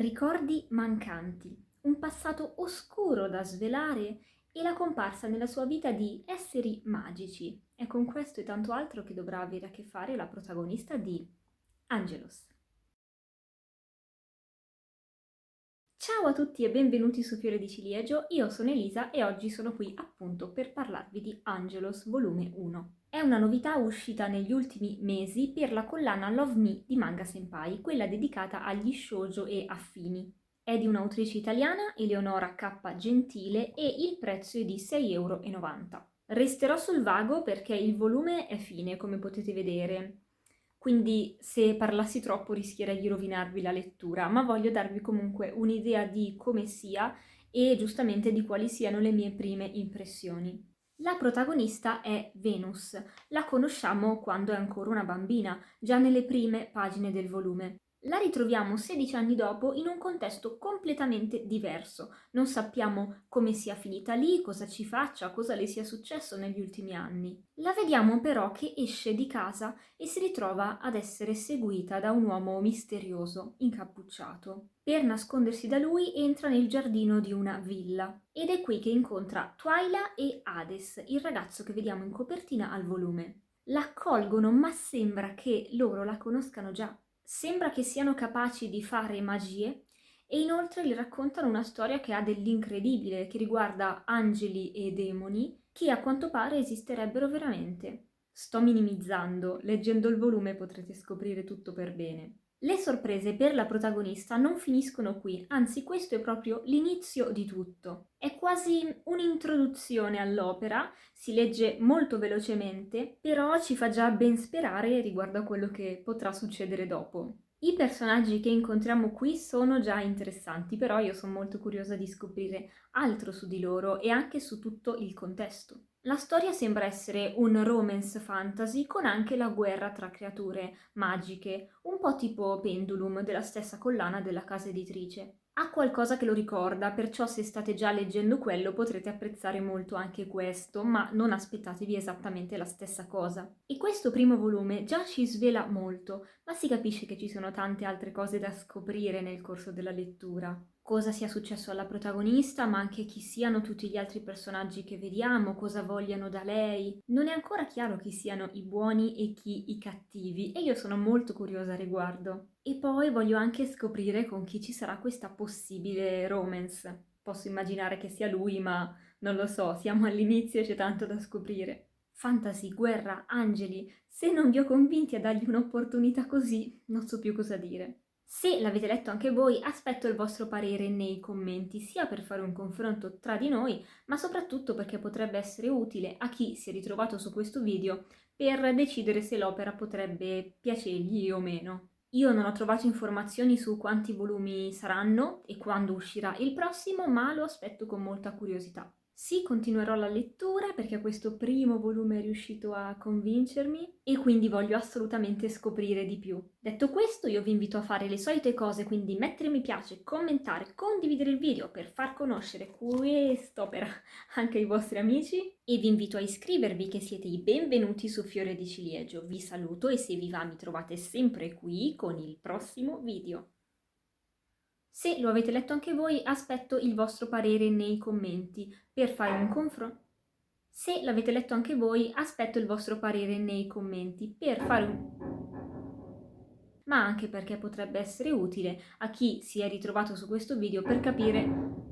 Ricordi mancanti, un passato oscuro da svelare e la comparsa nella sua vita di esseri magici. È con questo e tanto altro che dovrà avere a che fare la protagonista di Angelus. Ciao a tutti e benvenuti su Fiore di Ciliegio, io sono Elisa e oggi sono qui appunto per parlarvi di Angelus volume 1. È una novità uscita negli ultimi mesi per la collana Love Me di Manga Senpai, quella dedicata agli shoujo e affini. È di un'autrice italiana, Eleonora K. Gentile, e il prezzo è di 6,90 euro. Resterò sul vago perché il volume è fine, come potete vedere, quindi se parlassi troppo rischierei di rovinarvi la lettura, ma voglio darvi comunque un'idea di come sia e giustamente di quali siano le mie prime impressioni. La protagonista è Venus, la conosciamo quando è ancora una bambina, già nelle prime pagine del volume. La ritroviamo 16 anni dopo in un contesto completamente diverso. Non sappiamo come sia finita lì, cosa ci faccia, cosa le sia successo negli ultimi anni. La vediamo però che esce di casa e si ritrova ad essere seguita da un uomo misterioso, incappucciato. Per nascondersi da lui entra nel giardino di una villa ed è qui che incontra Twyla e Hades, il ragazzo che vediamo in copertina al volume. La accolgono, ma sembra che loro la conoscano già. Sembra che siano capaci di fare magie e inoltre gli raccontano una storia che ha dell'incredibile, che riguarda angeli e demoni che a quanto pare esisterebbero veramente. Sto minimizzando, leggendo il volume potrete scoprire tutto per bene. Le sorprese per la protagonista non finiscono qui, anzi questo è proprio l'inizio di tutto. È quasi un'introduzione all'opera, si legge molto velocemente, però ci fa già ben sperare riguardo a quello che potrà succedere dopo. I personaggi che incontriamo qui sono già interessanti, però io sono molto curiosa di scoprire altro su di loro e anche su tutto il contesto. La storia sembra essere un romance fantasy con anche la guerra tra creature magiche, un po' tipo Pendulum della stessa collana della casa editrice. Ha qualcosa che lo ricorda, perciò se state già leggendo quello potrete apprezzare molto anche questo, ma non aspettatevi esattamente la stessa cosa. E questo primo volume già ci svela molto, ma si capisce che ci sono tante altre cose da scoprire nel corso della lettura. Cosa sia successo alla protagonista, ma anche chi siano tutti gli altri personaggi che vediamo, cosa vogliano da lei. Non è ancora chiaro chi siano i buoni e chi i cattivi, e io sono molto curiosa a riguardo. E poi voglio anche scoprire con chi ci sarà questa possibile romance. Posso immaginare che sia lui, ma non lo so, siamo all'inizio e c'è tanto da scoprire. Fantasy, guerra, angeli, se non vi ho convinti a dargli un'opportunità così, non so più cosa dire. Se l'avete letto anche voi, aspetto il vostro parere nei commenti, sia per fare un confronto tra di noi, ma soprattutto perché potrebbe essere utile a chi si è ritrovato su questo video per decidere se l'opera potrebbe piacergli o meno. Io non ho trovato informazioni su quanti volumi saranno e quando uscirà il prossimo, ma lo aspetto con molta curiosità. Sì, continuerò la lettura perché questo primo volume è riuscito a convincermi e quindi voglio assolutamente scoprire di più. Detto questo, io vi invito a fare le solite cose, quindi mettere mi piace, commentare, condividere il video per far conoscere quest'opera anche ai vostri amici e vi invito a iscrivervi che siete i benvenuti su Fiore di Ciliegio. Vi saluto e se vi va mi trovate sempre qui con il prossimo video. Se lo avete letto anche voi, aspetto il vostro parere nei commenti per fare un confronto. Se l'avete letto anche voi, aspetto il vostro parere nei commenti per fare ma anche perché potrebbe essere utile a chi si è ritrovato su questo video per capire